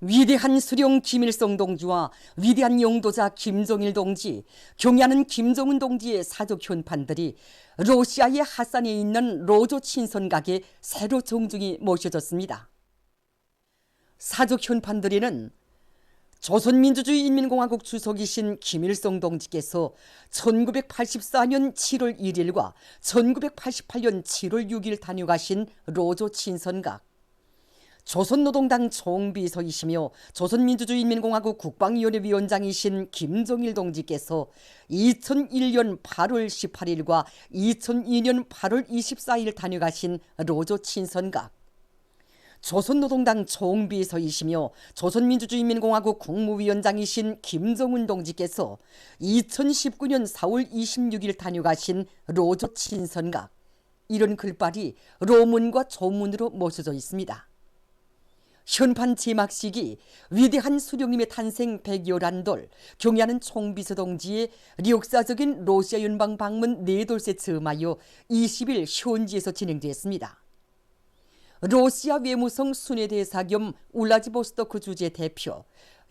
위대한 수령 김일성 동지와 위대한 용도자 김정일 동지, 경애하는 김정은 동지의 사족 현판들이 러시아의 하산에 있는 로조 친선각에 새로 정중히 모셔졌습니다. 사족 현판들에는 조선민주주의인민공화국 주석이신 김일성 동지께서 1984년 7월 1일과 1988년 7월 6일 다녀가신 로조 친선각, 조선노동당 총비서이시며 조선민주주의인민공화국 국방위원회 위원장이신 김정일 동지께서 2001년 8월 18일과 2002년 8월 24일 다녀가신 로조 친선각, 조선노동당 총비서이시며 조선민주주의인민공화국 국무위원장이신 김정은 동지께서 2019년 4월 26일 다녀가신 로조 친선각, 이런 글발이 로문과 조문으로 모셔져 있습니다. 현판 제막식이 위대한 수령님의 탄생 100여란돌, 경애하는 총비서 동지의 역사적인 러시아 연방 방문 4돌세 즈음하여 20일 현지에서 진행되었습니다. 러시아 외무성 순회대사 겸 울라지보스토크 주재 대표,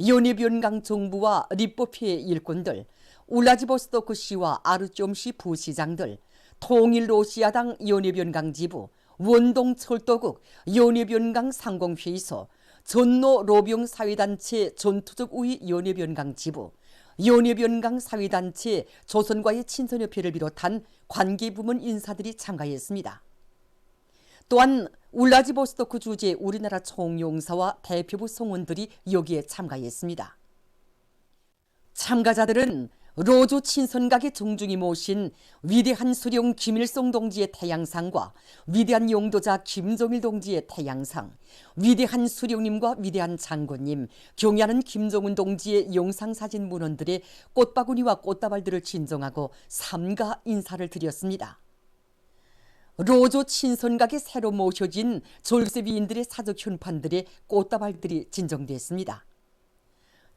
연해변강 정부와 리포피해 일꾼들, 울라지보스토크 시와 아르쫌시 부시장들, 통일러시아당 연해변강 지부, 원동철도국 연해변강 상공회의소, 전노로병 사회단체 전투적 우위 연해변강 지부, 연해변강 사회단체 조선과의 친선협회를 비롯한 관계부문 인사들이 참가했습니다. 또한 울라지보스토크 주재 우리나라 총용사와 대표부 성원들이 여기에 참가했습니다. 참가자들은 로조 친선각에 정중히 모신 위대한 수령 김일성 동지의 태양상과 위대한 용도자 김정일 동지의 태양상, 위대한 수령님과 위대한 장군님, 경애하는 김정은 동지의 영상사진 문헌들의 꽃바구니와 꽃다발들을 진정하고 삼가 인사를 드렸습니다. 로조 친선각에 새로 모셔진 졸세비인들의 사적 현판들의 꽃다발들이 진정됐습니다.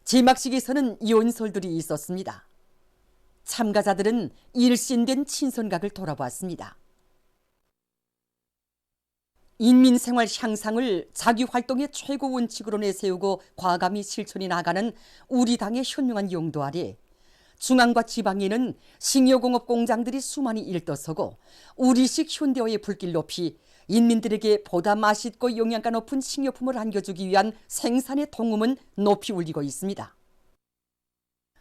제막식에서는 연설들이 있었습니다. 참가자들은 일신된 친선각을 돌아보았습니다. 인민생활 향상을 자기활동의 최고 원칙으로 내세우고 과감히 실천해 나가는 우리 당의 현명한 용도 아래 중앙과 지방에는 식료공업 공장들이 수많이 일떠서고 우리식 현대화의 불길 높이 인민들에게 보다 맛있고 영양가 높은 식료품을 안겨주기 위한 생산의 통음은 높이 울리고 있습니다.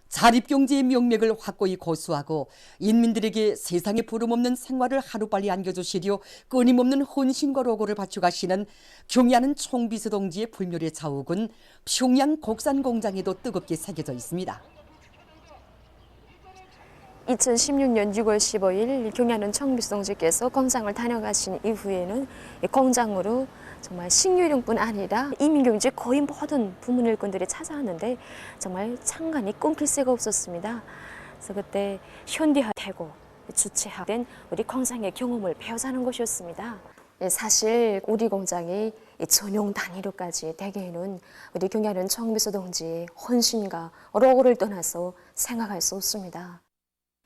자립경제의 명맥을 확고히 고수하고 인민들에게 세상에 부름없는 생활을 하루빨리 안겨주시려 끊임없는 헌신과 노고를 바쳐가시는 경애하는 총비서 동지의 불멸의 자욱은 평양 곡산공장에도 뜨겁게 새겨져 있습니다. 2016년 6월 15일 경애하는 총비서 동지께서 공장을 다녀가신 이후에는 공장으로 정말 식료용뿐 아니라 이민경제 거의 모든 부문 일꾼들이 찾아왔는데 정말 창간이 끊길 새가 없었습니다. 그래서 그때 현대화되고 주체화된 우리 공장의 경험을 배우자는 것이었습니다. 사실 우리 공장이 전용 단위로까지 되기에는 우리 경애하는 총비서 동지의 헌신과 노고를 떠나서 생각할 수 없습니다.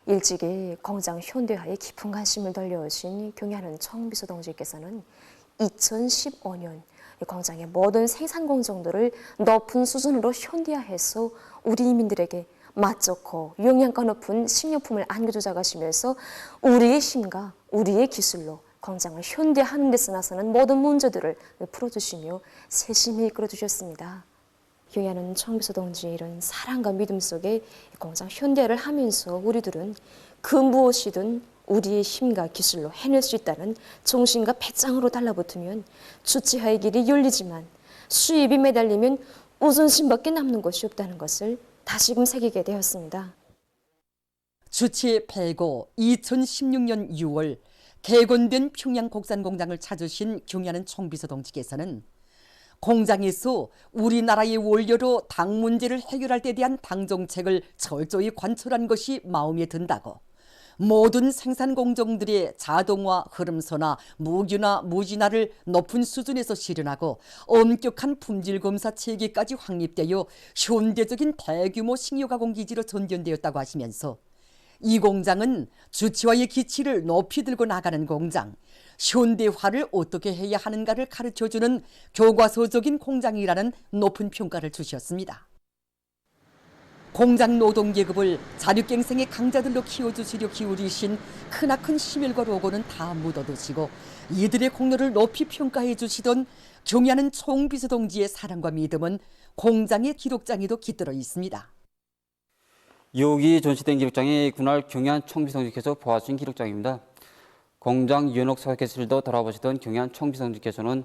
일찍이 공장 현대화에 깊은 관심을 돌려오신 경애하는 총비서 동지께서는 2015년 공장의 모든 생산 공정들을 높은 수준으로 현대화해서 우리 이민들에게 맛 좋고 영양가 높은 식료품을 안겨주자 가시면서 우리의 힘과 우리의 기술로 공장을 현대화하는 데서 나서는 모든 문제들을 풀어주시며 세심히 이끌어주셨습니다. 경애하는 총비서 동지의 이런 사랑과 믿음 속에 공장 현대화를 하면서 우리들은 그 무엇이든 우리의 힘과 기술로 해낼 수 있다는 정신과 배짱으로 달라붙으면 주체화의 길이 열리지만 수입이 매달리면 우선심밖에 남는 것이 없다는 것을 다시금 새기게 되었습니다. 주체 폐고 2016년 6월 개건된 평양 곡산공장을 찾으신 경애하는 총비서 동지께서는 공장에서 우리나라의 원료로 당 문제를 해결할 때 대한 당 정책을 철저히 관철한 것이 마음에 든다고, 모든 생산 공정들의 자동화 흐름소나 무규나 무진화를 높은 수준에서 실현하고 엄격한 품질 검사 체계까지 확립되어 현대적인 대규모 식료가공 기지로 전전되었다고 하시면서 이 공장은 주치와의 기치를 높이 들고 나가는 공장, 현대화를 어떻게 해야 하는가를 가르쳐주는 교과서적인 공장이라는 높은 평가를 주셨습니다. 공장 노동계급을 자립갱생의 강자들로 키워주시려 기울이신 크나큰 심혈과 로고는 다 묻어두시고 이들의 공로를 높이 평가해 주시던 경야는 총비서 동지의 사랑과 믿음은 공장의 기록장에도 깃들어 있습니다. 여기 전시된 기록장이 그날 경양 총비서님께서 보아주신 기록장입니다. 공장 연옥 사격실도 돌아보시던 경양 총비서님께서는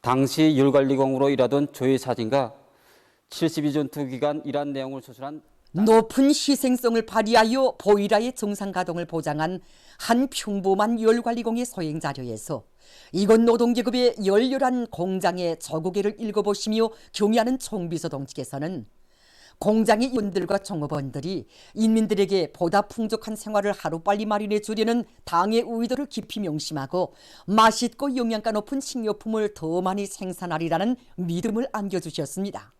당시 열관리공으로 일하던 저의 사진과 72전투 기간 일한 내용을 수술한 높은 희생성을 발휘하여 보이라의 정상 가동을 보장한 한 평범한 열관리공의 소행 자료에서 이곳 노동계급의 열렬한 공장의 저고개를 읽어보시며 경의하는 총비서 동지께서는 공장의 임원들과 종업원들이 인민들에게 보다 풍족한 생활을 하루빨리 마련해 주려는 당의 의도를 깊이 명심하고 맛있고 영양가 높은 식료품을 더 많이 생산하리라는 믿음을 안겨주셨습니다.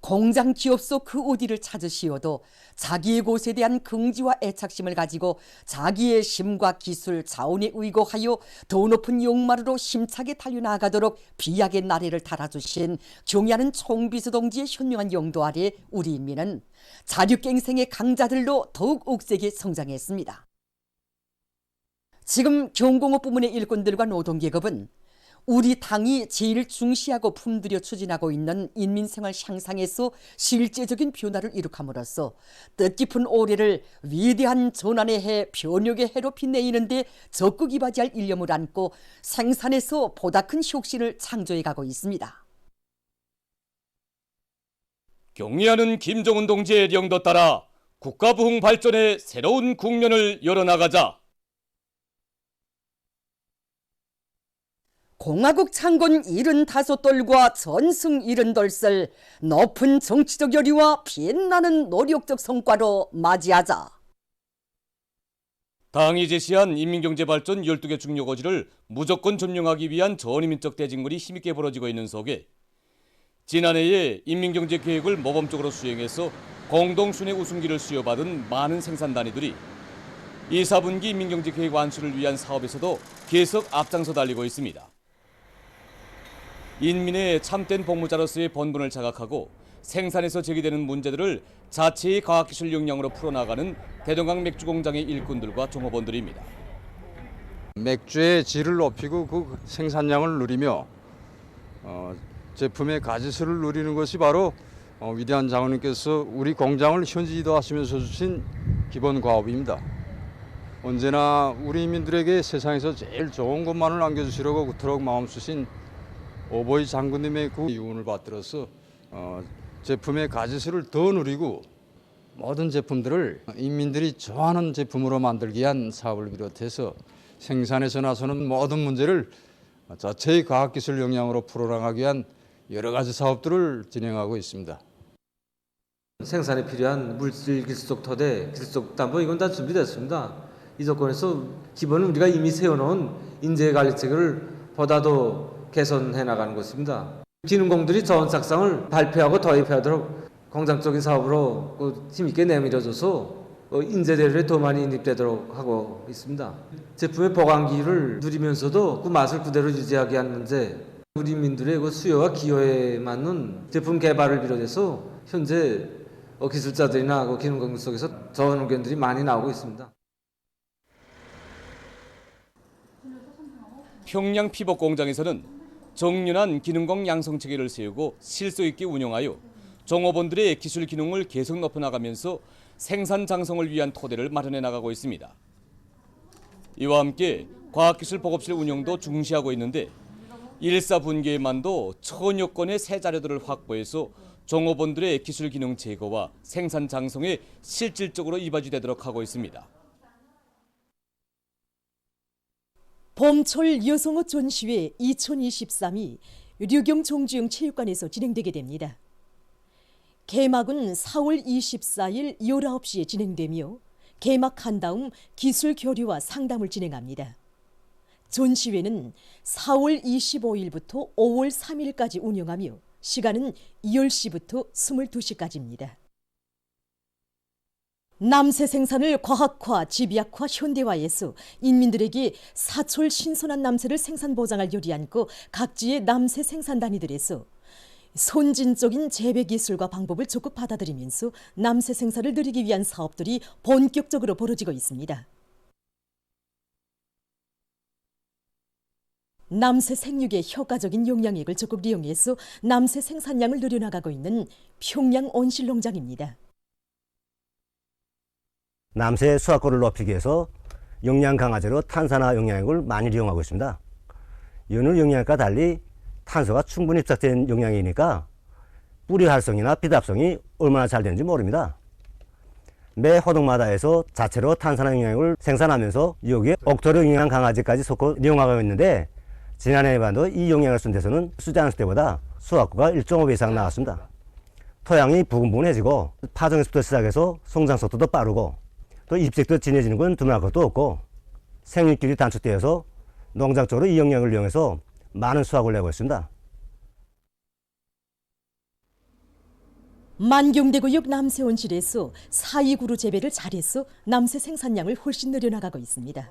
공장 기업 속 그 어디를 찾으시어도 자기의 곳에 대한 긍지와 애착심을 가지고 자기의 힘과 기술, 자원에 의거하여 더 높은 용마루로 힘차게 달려나가도록 비약의 나래를 달아주신 경의하는 총비서 동지의 현명한 용도 아래 우리 인민은 자립갱생의 강자들로 더욱 억세게 성장했습니다. 지금 경공업 부문의 일꾼들과 노동계급은 우리 당이 제일 중시하고 품들여 추진하고 있는 인민생활 향상에서 실제적인 변화를 이룩함으로써 뜻깊은 올해를 위대한 전환의 해, 변혁의 해로 빛내이는데 적극 이바지할 일념을 안고 생산에서 보다 큰 혁신을 창조해가고 있습니다. 경의하는 김정은 동지의 영도 따라 국가 부흥 발전의 새로운 국면을 열어나가자. 공화국 창건 75돌과 전승 70돌을 높은 정치적 열의와 빛나는 노력적 성과로 맞이하자. 당이 제시한 인민경제발전 12개 중요 고지를 무조건 점령하기 위한 전인민적 대직물이 힘있게 벌어지고 있는 속에 지난해에 인민경제계획을 모범적으로 수행해서 공동순회 우승기를 수여받은 많은 생산단위들이 2, 4분기 인민경제계획 완수를 위한 사업에서도 계속 앞장서 달리고 있습니다. 인민의 참된 복무자로서의 본분을 자각하고 생산에서 제기되는 문제들을 자체의 과학기술 역량으로 풀어나가는 대동강 맥주공장의 일꾼들과 종업원들입니다. 맥주의 질을 높이고 그 생산량을 누리며 제품의 가지수를 누리는 것이 바로 위대한 장관님께서 우리 공장을 현지지도하시면서 주신 기본 과업입니다. 언제나 우리 인민들에게 세상에서 제일 좋은 것만을 남겨주시려고 그토록 마음 쓰신 오보이 장군님의 그 유언을 받들어서 제품의 가지수를 더 누리고 모든 제품들을 인민들이 좋아하는 제품으로 만들기 위한 사업을 비롯해서 생산에서 나서는 모든 문제를 자체의 과학기술 역량으로 풀어나가기 위한 여러 가지 사업들을 진행하고 있습니다. 생산에 필요한 물질, 기술적 토대, 기술적 담보 이건 다 준비됐습니다. 이 조건에서 기본은 우리가 이미 세워놓은 인재관리체계를 보다 더 개선해 나가는 것입니다. 기능공들이 저온 착상을 발표하고 도입하도록 공장적인 사업으로 힘있게 내밀어줘서 인재들이 더 많이 인입되도록 하고 있습니다. 제품의 보관기를 누리면서도 그 맛을 그대로 유지하게 하는 문제, 우리 민들의 그 수요와 기호에 맞는 제품 개발을 비롯해서 현재 기술자들이나 기능공 속에서 저온 의견들이 많이 나오고 있습니다. 평양 피복 공장에서는 정연한 기능공 양성체계를 세우고 실소 있게 운영하여 종업원들의 기술 기능을 계속 높여나가면서 생산 장성을 위한 토대를 마련해 나가고 있습니다. 이와 함께 과학기술 보급실 운영도 중시하고 있는데 1사분기에만도 1000여 건의 새 자료들을 확보해서 종업원들의 기술 기능 제거와 생산 장성에 실질적으로 이바지되도록 하고 있습니다. 봄철 여성옷 전시회 2023이 류경 종주영 체육관에서 진행되게 됩니다. 개막은 4월 24일 19시에 진행되며 개막한 다음 기술 교류와 상담을 진행합니다. 전시회는 4월 25일부터 5월 3일까지 운영하며 시간은 10시부터 22시까지입니다. 남새 생산을 과학화, 집약화, 현대화해서 인민들에게 사철 신선한 남새를 생산 보장할 요리 안고 각지의 남새 생산단위들에서 선진적인 재배 기술과 방법을 적극 받아들이면서 남새 생산을 늘리기 위한 사업들이 본격적으로 벌어지고 있습니다. 남새 생육의 효과적인 영양액을 적극 이용해서 남새 생산량을 늘려나가고 있는 평양 온실농장입니다. 남새 수확고를 높이기 위해서 영양 강화제로 탄산화 영양액을 많이 이용하고 있습니다. 여느 영양액과 달리 탄소가 충분히 흡착된 영양이니까 뿌리 활성이나 비답성이 얼마나 잘 되는지 모릅니다. 매 호동마다 해서 자체로 탄산화 영양액을 생산하면서 여기에 옥토로 영양 강화제까지 섞어 이용하고 있는데 지난해 반도 이 영양을 쓴 데서는 쓰지 않을 때보다 수확고가 1.5배 이상 나왔습니다. 토양이 부근부근해지고 파종에서부터 시작해서 성장 속도도 빠르고 또 잎색도 진해지는 건 두말할 것도 없고 생육길이 단축되어서 농장 쪽으로 이 영양을 이용해서 많은 수확을 내고 있습니다. 만경대구역 남새 온실에서 4.2구로 재배를 잘해서 남새 생산량을 훨씬 늘려나가고 있습니다.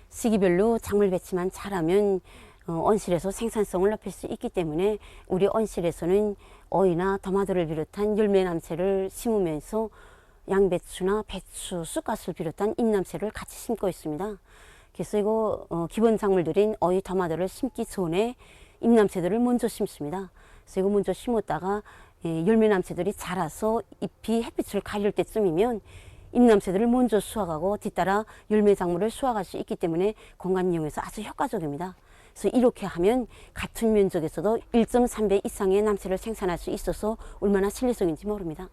시기별로 작물 배치만 잘하면 온실에서 생산성을 높일 수 있기 때문에 우리 온실에서는 어이나 토마토를 비롯한 열매 남새를 심으면서 양배추나 배추, 쑥갓을 비롯한 잎남새를 같이 심고 있습니다. 그래서 이거 기본 작물들인 어이, 토마토를 심기 전에 잎남새들을 먼저 심습니다. 그래서 이거 먼저 심었다가 열매 남새들이 자라서 잎이 햇빛을 가릴 때쯤이면 잎남새들을 먼저 수확하고 뒤따라 열매 작물을 수확할 수 있기 때문에 공간 이용해서 아주 효과적입니다. 그래서 이렇게 하면 같은 면적에서도 1.3배 이상의 남새를 생산할 수 있어서 얼마나 실리성인지 모릅니다.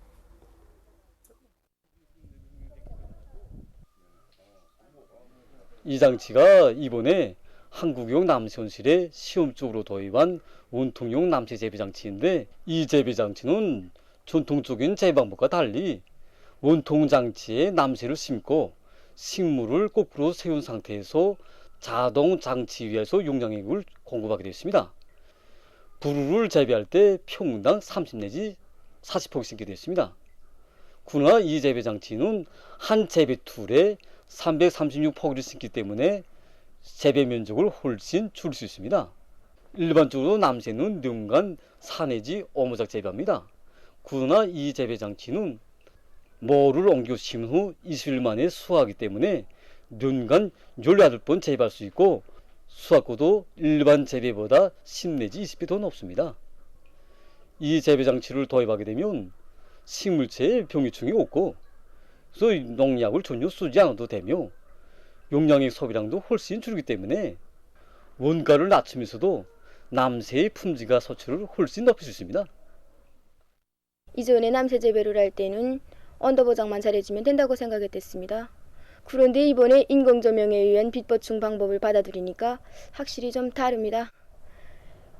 이 장치가 이번에 한국용 남새 온실에 시험적으로 도입한 원통용 남새 재배 장치인데 이 재배 장치는 전통적인 재배 방법과 달리 원통 장치에 남새를 심고 식물을 거꾸로 세운 상태에서 자동 장치 위에서 용량액을 공급하게 되어 있습니다. 부루를 재배할 때 평당 30 내지 40폭 심게 되어 있습니다. 그러나 이 재배 장치는 한 재배 툴에 336포기를 심기 때문에 재배 면적을 훨씬 줄일 수 있습니다. 일반적으로 남새는 년간 4 내지 5모작 재배합니다. 그러나 이 재배 장치는 모를 옮겨 심은 후 20일 만에 수확하기 때문에 년간 18번 재배할 수 있고 수확고도 일반 재배보다 10 내지 20배 더 높습니다. 이 재배 장치를 도입하게 되면 식물체에 병해충이 없고 그래서 농약을 전혀 쓰지 않아도 되며 용량의 소비량도 훨씬 줄기 때문에 원가를 낮추면서도 남새의 품질과 소출을 훨씬 높일 수 있습니다. 이전에 남새 재배를 할 때는 언더보장만 잘해주면 된다고 생각했습니다. 그런데 이번에 인공조명에 의한 빛 보충 방법을 받아들이니까 확실히 좀 다릅니다.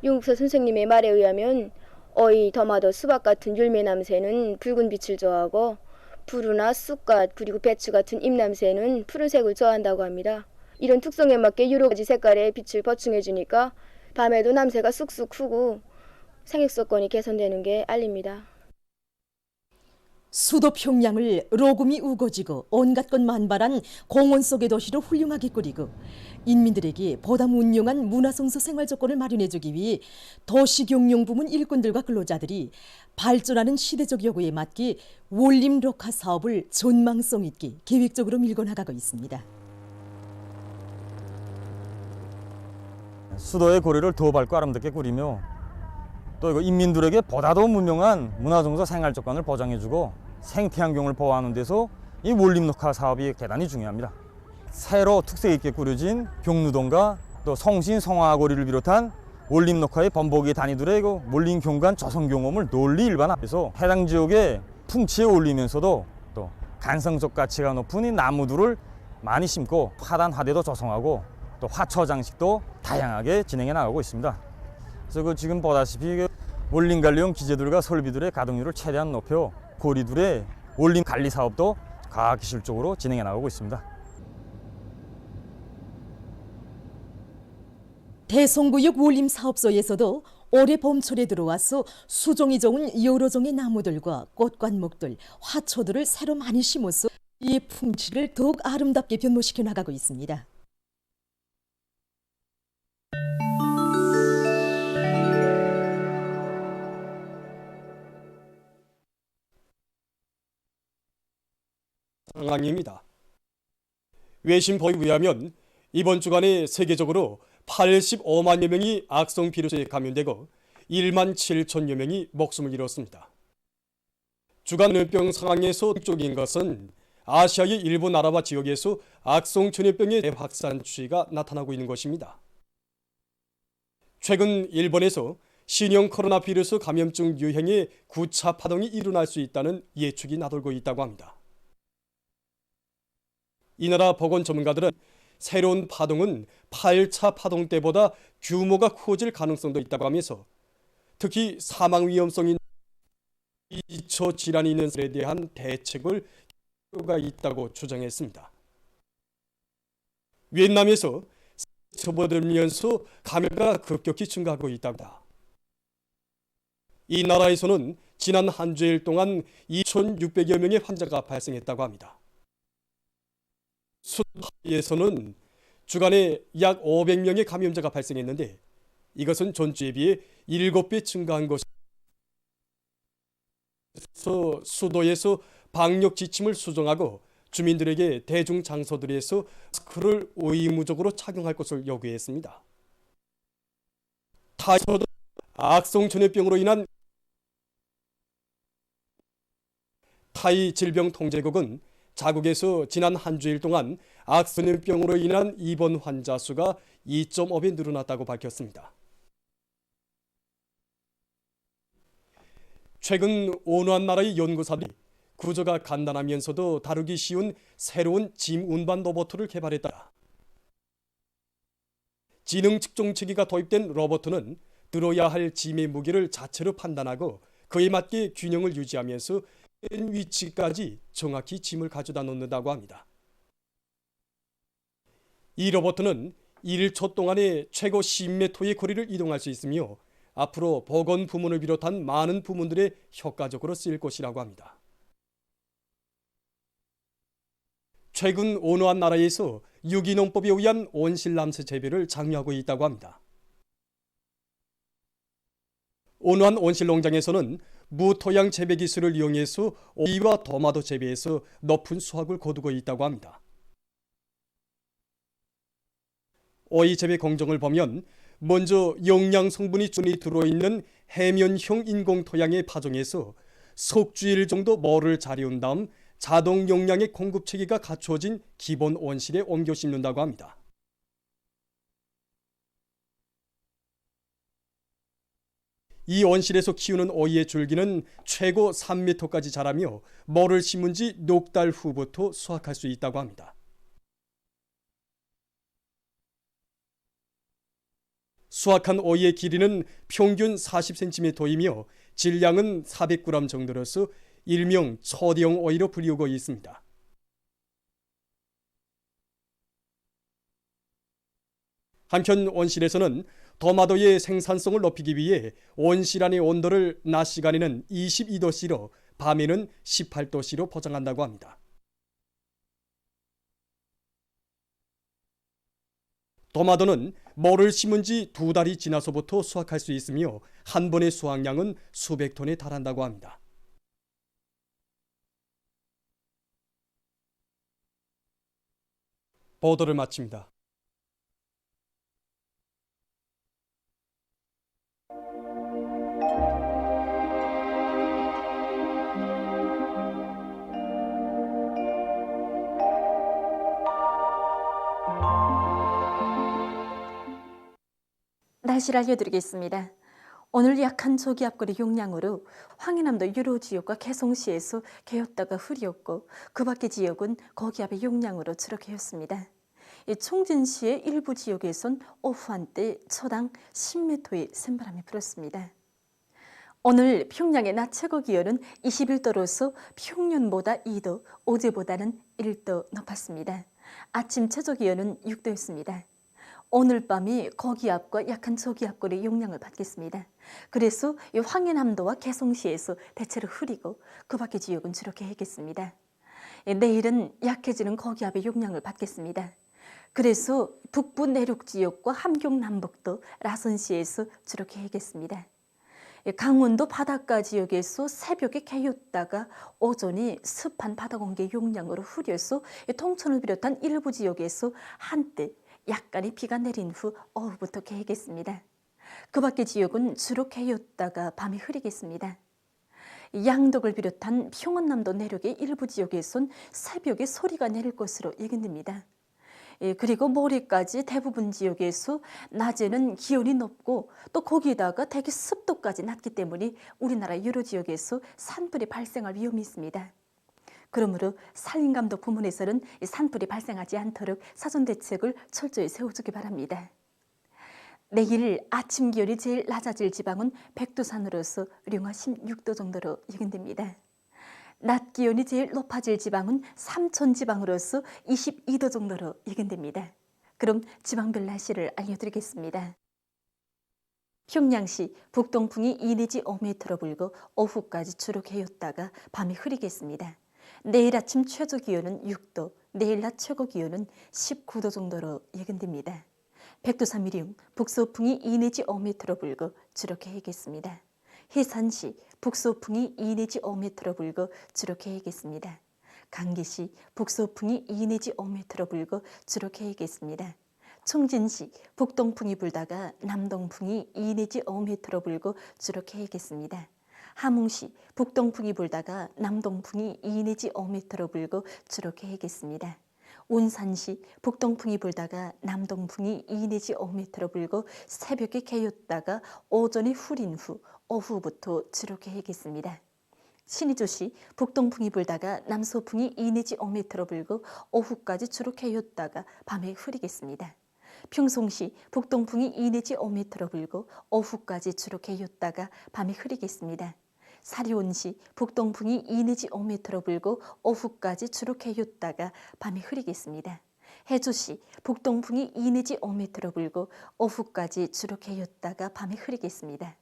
윤국서 선생님의 말에 의하면 어이, 토마토, 수박 같은 열매 남새는 붉은 빛을 좋아하고 부루나 쑥갓 그리고 배추 같은 잎남새는 푸른색을 좋아한다고 합니다. 이런 특성에 맞게 여러 가지 색깔의 빛을 보충해주니까 밤에도 남새가 쑥쑥 크고 생육수건이 개선되는 게 알립니다. 수도 평양을 로금이 우거지고 온갖 것 만발한 공원 속의 도시로 훌륭하게 꾸리고 인민들에게 보다 운용한 문화성서 생활 조건을 마련해주기 위해 도시경영부문 일꾼들과 근로자들이 발전하는 시대적 요구에 맞게 원림 록화 사업을 전망성 있게 계획적으로 밀고 나가고 있습니다. 수도의 고리를 더 밝고 아름답게 꾸리며 또 이거 인민들에게 보다도 문명한 문화정서 생활 조건을 보장해주고 생태환경을 보호하는 데서 이 원림 녹화 사업이 대단히 중요합니다. 새로 특색 있게 꾸려진 경루동과 또 성신 성화거리를 비롯한 원림 녹화의 범벅의 단위들의 원림 경관 조성 경험을 널리 일반화해서 해당 지역의 풍치에 어울리면서도 또 간성적 가치가 높은 이 나무들을 많이 심고 화단 화대도 조성하고 또 화초 장식도 다양하게 진행해 나가고 있습니다. 그래서 지금 보다시피 원림 관리용 기재들과 설비들의 가동률을 최대한 높여 고리들의 원림 관리 사업도 과학기술적으로 진행해 나가고 있습니다. 대성구역 원림 사업소에서도 올해 봄철에 들어와서 수종이 좋은 여러 종의 나무들과 꽃관목들, 화초들을 새로 많이 심어서 이 풍치를 더욱 아름답게 변모시켜 나가고 있습니다. 상황입니다. 외신보에 의하면 이번 주간에 세계적으로 85만여 명이 악성 비루스에 감염되고 1만 7천여 명이 목숨을 잃었습니다. 주간 전염병 상황에서 특징적인 것은 아시아의 일부 나라와 지역에서 악성 전염병의 재확산 추이가 나타나고 있는 것입니다. 최근 일본에서 신형 코로나 바이러스 감염증 유행의 9차 파동이 일어날 수 있다는 예측이 나돌고 있다고 합니다. 이 나라 보건 전문가들은 새로운 파동은 8차 파동 때보다 규모가 커질 가능성도 있다고 하면서 특히 사망 위험성이 기초 질환이 있는 사람에 대한 대책을 필요가 있다고 주장했습니다. 위et남에서 접어들면서 감염가 급격히 증가하고 있다고 합니다. 이 나라에서는 지난 한 주일 동안 2,600여 명의 환자가 발생했다고 합니다. 수도에서는 주간에 약 500명의 감염자가 발생했는데 이것은 전주에 비해 7배 증가한 것이서 수도에서 방역 지침을 수정하고 주민들에게 대중 장소들에서 마스크를 의무적으로 착용할 것을 요구했습니다. 타이서도 악성 전염병으로 인한 타이 질병통제국은 자국에서 지난 한 주일 동안 악성 전염병으로 인한 입원 환자 수가 2.5배 늘어났다고 밝혔습니다. 최근 어느 한 나라의 연구사들이 구조가 간단하면서도 다루기 쉬운 새로운 짐 운반 로봇을 개발했다. 지능 측정체계가 도입된 로봇은 들어야 할 짐의 무게를 자체로 판단하고 그에 맞게 균형을 유지하면서 위치까지 정확히 짐을 가져다 놓는다고 합니다. 이 로봇은 1초 동안에 최고 10m의 거리를 이동할 수 있으며 앞으로 보건 부문을 비롯한 많은 부문들에 효과적으로 쓰일 것이라고 합니다. 최근 어느 한 나라에서 유기농법에 의한 온실남새 재배를 장려하고 있다고 합니다. 어느 한 온실 농장에서는 무토양 재배 기술을 이용해서 오이와 토마토 재배에서 높은 수확을 거두고 있다고 합니다. 오이 재배 공정을 보면 먼저 영양 성분이 준이 들어있는 해면형 인공 토양에 파종해서 석주일 정도 모를 자리운 다음 자동 영양의 공급 체계가 갖추어진 기본 온실에 옮겨 심는다고 합니다. 이 온실에서 키우는 오이의 줄기는 최고 3m까지 자라며 모를 심은 지 넉 달 후부터 수확할 수 있다고 합니다. 수확한 오이의 길이는 평균 40cm이며 질량은 400g 정도로서 일명 초대형 오이로 불리우고 있습니다. 한편 온실에서는 토마토의 생산성을 높이기 위해 온실 안의 온도를 낮 시간에는 22도씨로 밤에는 18도씨로 포장한다고 합니다. 토마토는 모를 심은 지 2달이 지나서부터 수확할 수 있으며 한 번의 수확량은 수백 톤에 달한다고 합니다. 보도를 마칩니다. 날씨를 알려드리겠습니다. 오늘 약한 조기 앞거리 용량으로 황해남도 유로 지역과 개성시에서 개었다가 흐렸고 그 밖의 지역은 거기압의 용량으로 주로 개었습니다. 총진시의 일부 지역에선 오후 한때 초당 10m의 센바람이 불었습니다. 오늘 평양의 낮 최고 기온은 21도로서 평년보다 2도, 어제보다는 1도 높았습니다. 아침 최저 기온은 6도였습니다. 오늘 밤이 거기압과 약한 저기압골의 영향을 받겠습니다. 그래서 이 황해남도와 개성시에서 대체로 흐리고 그 밖의 지역은 주로 개겠습니다. 내일은 약해지는 거기압의 영향을 받겠습니다. 그래서 북부 내륙 지역과 함경 남북도 라선시에서 주로 개겠습니다. 강원도 바닷가 지역에서 새벽에 개였다가 오전이 습한 바다 공기 용량으로 흐려서 통천을 비롯한 일부 지역에서 한때 약간의 비가 내린 후 오후부터 개겠습니다. 그 밖의 지역은 주로 개였다가 밤에 흐리겠습니다. 양덕을 비롯한 평안남도 내륙의 일부 지역에선 새벽에 소리가 내릴 것으로 예견됩니다. 그리고 모레까지 대부분 지역에서 낮에는 기온이 높고 또 거기에다가 대기 습도까지 낮기 때문에 우리나라 여러 지역에서 산불이 발생할 위험이 있습니다. 그러므로 산림감독 부문에서는 산불이 발생하지 않도록 사전 대책을 철저히 세워주기 바랍니다. 내일 아침 기온이 제일 낮아질 지방은 백두산으로서 령화 16도 정도로 예견됩니다. 낮 기온이 제일 높아질 지방은 삼천 지방으로서 22도 정도로 예견됩니다. 그럼 지방별 날씨를 알려드리겠습니다. 평양시 북동풍이 2 내지 5m로 불고 오후까지 주로 개였다가 밤에 흐리겠습니다. 내일 아침 최저 기온은 6도, 내일 낮 최고 기온은 19도 정도로 예견됩니다. 백두산 미령 북서풍이 2 내지 5m로 불고 주로 개겠습니다. 해산시 북서풍이 2 내지 5m로 불고 주로 개겠습니다. 강계시 북서풍이 2 내지 5m로 불고 주로 개겠습니다. 청진시 북동풍이 불다가 남동풍이 2 내지 5m로 불고 주로 개겠습니다. 함흥시 북동풍이 불다가 남동풍이 2 내지 5m로 불고 주로 개겠습니다. 온산시 북동풍이 불다가 남동풍이 2 내지 5m로 불고 새벽에 개였다가 오전에 흐린 후 오후부터 주로 개겠습니다. 신의주시 북동풍이 불다가 남서풍이 2 내지 5m로 불고 오후까지 주로 개였다가 밤에 흐리겠습니다. 평송시 북동풍이 2 내지 5m로 불고 오후까지 주로 개였다가 밤에 흐리겠습니다. 사리온시 북동풍이 2 내지 5m로 불고 오후까지 주로 개였다가 밤에 흐리겠습니다. 해주시 북동풍이 2 내지 5m로 불고 오후까지 주로 개였다가 밤에 흐리겠습니다.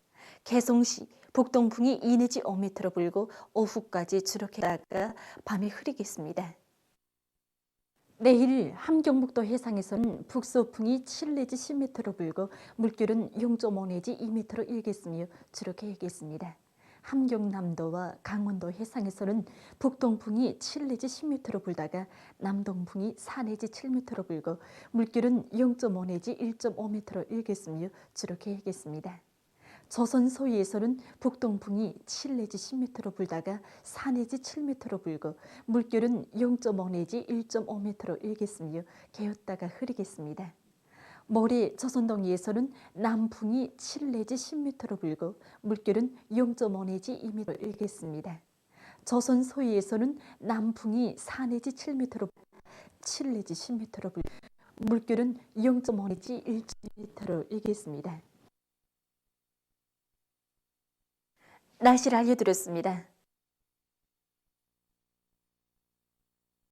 개성시 북동풍이 2 내지 5m로 불고 오후까지 주로 개다가 밤에 흐리겠습니다. 내일 함경북도 해상에서는 북서풍이 7 내지 10m로 불고 물결은 0.5 내지 2m로 일겠으며 주로 개겠습니다. 함경남도와 강원도 해상에서는 북동풍이 7 내지 10m로 불다가 남동풍이 4 내지 7m로 불고 물결은 0.5 내지 1.5m로 일겠으며 주로 개겠습니다. 조선 서해에서는 북동풍이 7 내지 10m로 불다가 4 내지 7m로 불고 물결은 0.5 내지 1.5m로 일겠으며 개었다가 흐리겠습니다. 모레 조선동해에서는 남풍이 7 내지 10m로 불고 물결은 0.5 내지 2m로 일겠습니다. 조선 서해에서는 남풍이 4 내지 7m로 7 내지 10m로 불고 물결은 0.5 내지 1.2m로 일겠습니다. 날씨를 알려드렸습니다.